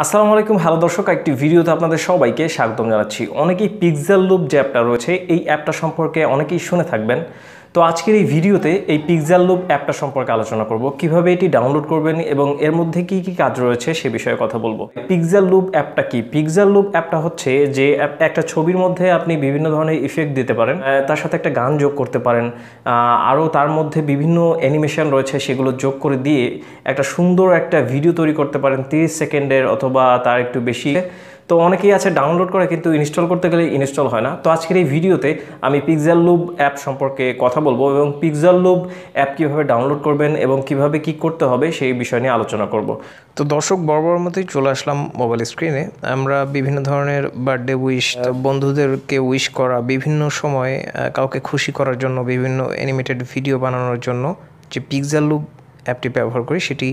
আসসালামু আলাইকুম হ্যালো দর্শক, একটি ভিডিওতে আপনাদের সবাইকে স্বাগতম জানাচ্ছি। অনেকেই পিক্সেল লুপ যে অ্যাপটা রয়েছে এই অ্যাপটা সম্পর্কে অনেকেই শুনে থাকবেন। তো আজকের এই ভিডিওতে এই পিক্সেল লুপ অ্যাপটা সম্পর্কে আলোচনা করব, কিভাবে এটি ডাউনলোড করবেন এবং এর মধ্যে কি কি কাজ রয়েছে সে বিষয়ে কথা বলবো। পিক্সেল লুপ অ্যাপটা কি? পিক্সেল লুপ অ্যাপটা হচ্ছে যে একটা ছবির মধ্যে আপনি বিভিন্ন ধরনের ইফেক্ট দিতে পারেন, তার সাথে একটা গান যোগ করতে পারেন, আরও তার মধ্যে বিভিন্ন অ্যানিমেশন রয়েছে সেগুলো যোগ করে দিয়ে একটা সুন্দর একটা ভিডিও তৈরি করতে পারেন 30 সেকেন্ডের অথবা তার একটু বেশি। তো অনেকেই আছে ডাউনলোড করে কিন্তু ইনস্টল করতে গেলে ইনস্টল হয় না। তো আজকের এই ভিডিওতে আমি পিক্সেল লুপ অ্যাপ সম্পর্কে কথা বলবো এবং পিক্সেল লুপ অ্যাপ কীভাবে ডাউনলোড করবেন এবং কিভাবে কি করতে হবে সেই বিষয় নিয়ে আলোচনা করব। তো দর্শক, বরাবর মতোই চলে আসলাম মোবাইল স্ক্রিনে। আমরা বিভিন্ন ধরনের বার্থডে উইশ, বন্ধুদেরকে উইশ করা, বিভিন্ন সময় কাউকে খুশি করার জন্য, বিভিন্ন অ্যানিমেটেড ভিডিও বানানোর জন্য যে পিক্সেল লুপ অ্যাপটি ব্যবহার করি সেটি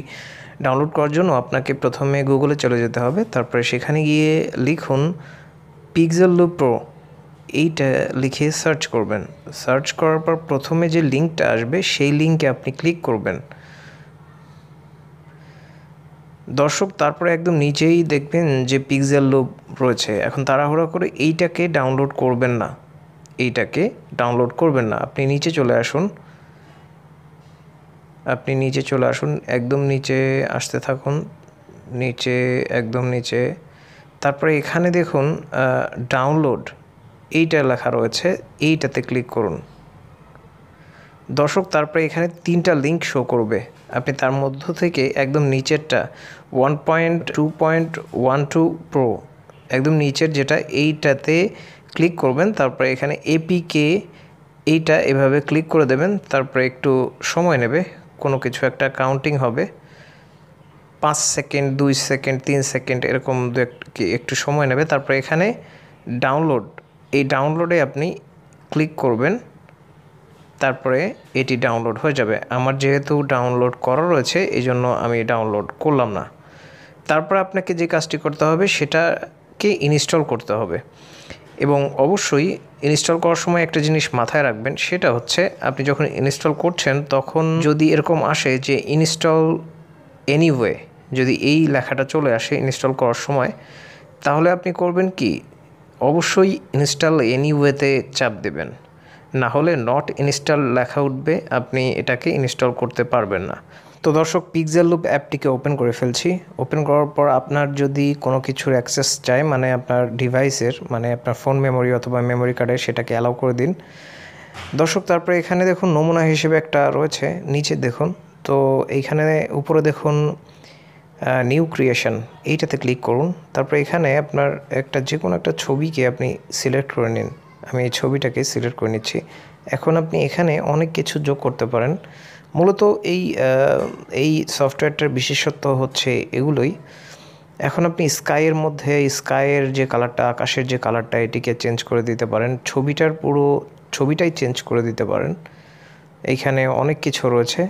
ডাউনলোড করার জন্য আপনাকে প্রথমে গুগলে চলে যেতে হবে। তারপরে সেখানে গিয়ে লিখুন পিক্সেল লুপ প্রো, এইটা লিখে সার্চ করবেন। সার্চ করার পর প্রথমে যে লিঙ্কটা আসবে সেই লিঙ্কে আপনি ক্লিক করবেন দর্শক। তারপরে একদম নিচেই দেখবেন যে পিক্সেল লুপ রয়েছে। এখন তাড়াহুড়া করে এইটাকে ডাউনলোড করবেন না, আপনি নিচে চলে আসুন, একদম নিচে আসতে থাকুন, একদম নিচে। তারপরে এখানে দেখুন ডাউনলোড এইটা লেখা রয়েছে, এইটাতে ক্লিক করুন দর্শক। তারপরে এখানে 3টা লিঙ্ক শো করবে, আপনি তার মধ্য থেকে একদম নিচেরটা 1.2.12 প্রো, একদম নিচের যেটা, এইটাতে ক্লিক করবেন। তারপরে এখানে এপিকে এইটা এভাবে ক্লিক করে দেবেন। তারপরে একটু সময় নেবে, কোনো কিছু একটা কাউন্টিং হবে, 5 সেকেন্ড, 2 সেকেন্ড, 3 সেকেন্ড, এরকম একটু সময় নেবে। তারপরে এখানে ডাউনলোড, এই ডাউনলোডে আপনি ক্লিক করবেন। তারপরে এটি ডাউনলোড হয়ে যাবে। আমার যেহেতু ডাউনলোড করা রয়েছে এই জন্য আমি ডাউনলোড করলাম না। তারপর আপনাকে যে কাজটি করতে হবে সেটাকে ইনস্টল করতে হবে। এবং অবশ্যই ইনস্টল করার সময় একটা জিনিস মাথায় রাখবেন, সেটা হচ্ছে আপনি যখন ইনস্টল করছেন তখন যদি এরকম আসে যে ইনস্টল এনিওয়ে, যদি এই লেখাটা চলে আসে ইনস্টল করার সময়, তাহলে আপনি করবেন কি, অবশ্যই ইনস্টল এনিওয়েতে চাপ দেবেন, না হলে নট ইনস্টল লেখা উঠবে, আপনি এটাকে ইনস্টল করতে পারবেন না। তো দর্শক, পিক্সেল লুপ অ্যাপটিকে ওপেন করে ফেলছি। ওপেন করার পর আপনার যদি কোনো কিছুর অ্যাক্সেস চায়, মানে আপনার ডিভাইসের, মানে আপনার ফোন মেমোরি অথবা মেমোরি কার্ডের, সেটাকে অ্যালাউ করে দিন দর্শক। তারপরে এখানে দেখুন নমুনা হিসেবে একটা রয়েছে, নিচে দেখুন। তো এইখানে উপরে দেখুন নিউ ক্রিয়েশন, এইটাতে ক্লিক করুন। তারপরে এখানে আপনার যে কোনো একটা ছবিকে আপনি সিলেক্ট করে নিন। আমি এই ছবিটাকে সিলেক্ট করে নিচ্ছি। এখন আপনি এখানে অনেক কিছু যোগ করতে পারেন। মূলত এই সফটওয়্যারটার বিশেষত্ব হচ্ছে এগুলোই। এখন আপনি স্কাইয়ের মধ্যে স্কাইয়ের যে কালারটা, আকাশের যে কালারটা, এটিকে চেঞ্জ করে দিতে পারেন। পুরো ছবিটাই চেঞ্জ করে দিতে পারেন। এইখানে অনেক কিছু রয়েছে।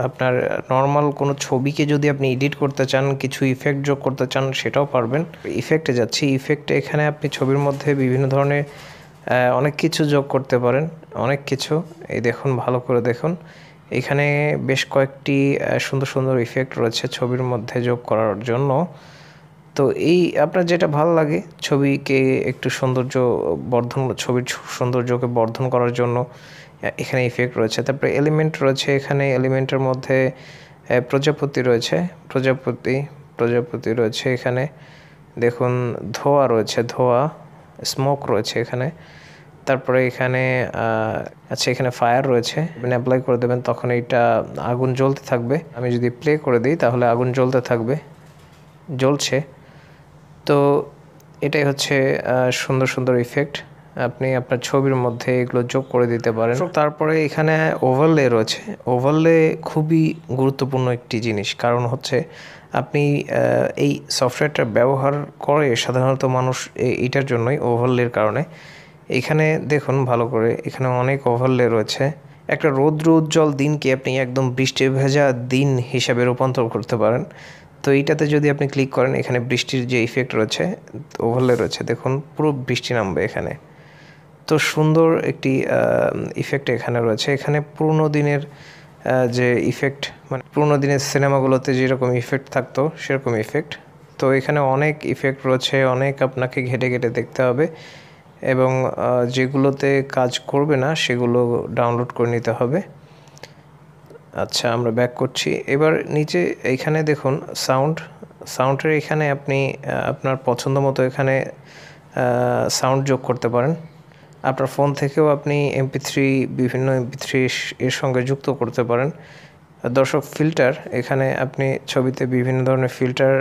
আপনার নর্মাল কোনো ছবিকে যদি আপনি এডিট করতে চান, কিছু ইফেক্ট যোগ করতে চান, সেটাও পারবেন। ইফেক্টে যাচ্ছি, ইফেক্টে এখানে আপনি ছবির মধ্যে বিভিন্ন ধরনের অনেক কিছু যোগ করতে পারেন, অনেক কিছু। এই দেখুন, ভালো করে দেখুন, এখানে বেশ কয়েকটি সুন্দর সুন্দর ইফেক্ট রয়েছে ছবির মধ্যে যোগ করার জন্য। তো এই আপনার যেটা ভালো লাগে, ছবিকে একটু ছবির সৌন্দর্যকে বর্ধন করার জন্য এখানে ইফেক্ট রয়েছে। তারপরে এলিমেন্ট রয়েছে, এখানে এলিমেন্টের মধ্যে প্রজাপতি রয়েছে, এখানে দেখুন ধোঁয়া রয়েছে, স্মোক রয়েছে এখানে। তারপরে এখানে এখানে ফায়ার রয়েছে, মানে অ্যাপ্লাই করে দেবেন তখন এইটা আগুন জ্বলতে থাকবে। আমি যদি প্লে করে দিই তাহলে আগুন জ্বলছে। তো এটাই হচ্ছে সুন্দর সুন্দর ইফেক্ট, আপনি আপনার ছবির মধ্যে এগুলো যোগ করে দিতে পারেন। তারপরে এখানে ওভারলে রয়েছে। ওভারলে খুবই গুরুত্বপূর্ণ একটি জিনিস, কারণ হচ্ছে আপনি এই সফটওয়্যারটা ব্যবহার করে সাধারণত মানুষ এইটার জন্যই, ওভারলের কারণে। এখানে দেখুন ভালো করে, এখানে অনেক ওভারলে রয়েছে। একটা রৌদ্র উজ্জ্বল দিনকে আপনি একদম বৃষ্টি ভেজা দিন হিসাবে রূপান্তর করতে পারেন। তো এইটাতে যদি আপনি ক্লিক করেন, এখানে বৃষ্টির যে ইফেক্ট রয়েছে, ওভারলে রয়েছে, দেখুন পুরো বৃষ্টি নামবে এখানে। তো সুন্দর একটি ইফেক্ট এখানে রয়েছে। এখানে পুরোনো দিনের যে ইফেক্ট, মানে পুরোনো দিনের সিনেমাগুলোতে যেরকম ইফেক্ট থাকতো সেরকম ইফেক্ট। তো এখানে অনেক ইফেক্ট রয়েছে, অনেক আপনাকে ঘেটে ঘেটে দেখতে হবে এবং যেগুলোতে কাজ করবে না সেগুলো ডাউনলোড করে নিতে হবে। আচ্ছা, আমরা ব্যাক করছি। এবার নিচে এইখানে দেখুন সাউন্ডের এখানে আপনি আপনার পছন্দ মতো এখানে সাউন্ড যোগ করতে পারেন। আপনার ফোন থেকেও আপনি বিভিন্ন MP3 এর সঙ্গে যুক্ত করতে পারেন। দর্শক, ফিল্টার, এখানে আপনি ছবিতে বিভিন্ন ধরনের ফিল্টার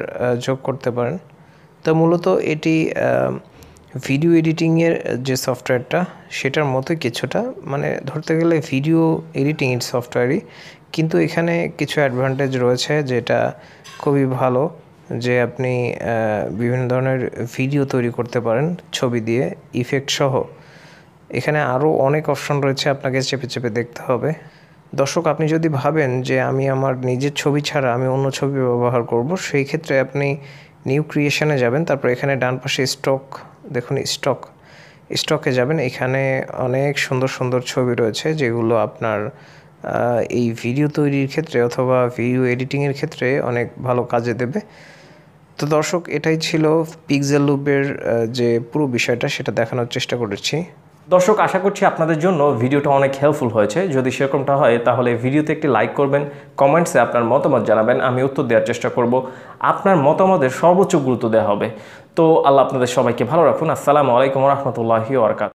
যোগ করতে পারেন। তো মূলত এটি ভিডিও এডিটিংয়ের যে সফটওয়্যারটা সেটার মতোই কিছুটা, মানে ধরতে গেলে ভিডিও এডিটিংয়ের সফটওয়্যারই, কিন্তু এখানে কিছু অ্যাডভান্টেজ রয়েছে যেটা খুবই ভালো, যে আপনি বিভিন্ন ধরনের ভিডিও তৈরি করতে পারেন ছবি দিয়ে ইফেক্ট সহ। এখানে আরও অনেক অপশন রয়েছে, আপনাকে চেপে চেপে দেখতে হবে। দর্শক, আপনি যদি ভাবেন যে আমি আমার নিজের ছবি ছাড়া আমি অন্য ছবি ব্যবহার করব, সেই ক্ষেত্রে আপনি নিউ ক্রিয়েশনে যাবেন, তারপর এখানে ডান পাশে স্টক দেখুন, স্টকে যাবেন। এখানে অনেক সুন্দর সুন্দর ছবি রয়েছে যেগুলো আপনার এই ভিডিও তৈরির ক্ষেত্রে অথবা ভিডিও এডিটিংয়ের ক্ষেত্রে অনেক ভালো কাজে দেবে। তো দর্শক, এটাই ছিল পিক্সেল লুপের যে পুরো বিষয়টা, সেটা দেখানোর চেষ্টা করেছি। দর্শক, আশা করছি আপনাদের জন্য ভিডিওটা অনেক হেল্পফুল হয়েছে। যদি সেরকমটা হয় তাহলে ভিডিওতে একটি লাইক করবেন, কমেন্টসে আপনার মতামত জানাবেন, আমি উত্তর দেওয়ার চেষ্টা করব। আপনার মতামতের সর্বোচ্চ গুরুত্ব দেওয়া হবে। তো আল্লাহ আপনাদের সবাইকে ভালো রাখুন। আসসালামু আলাইকুম ওয়া রাহমাতুল্লাহি ওয়া বারাকাতুহু।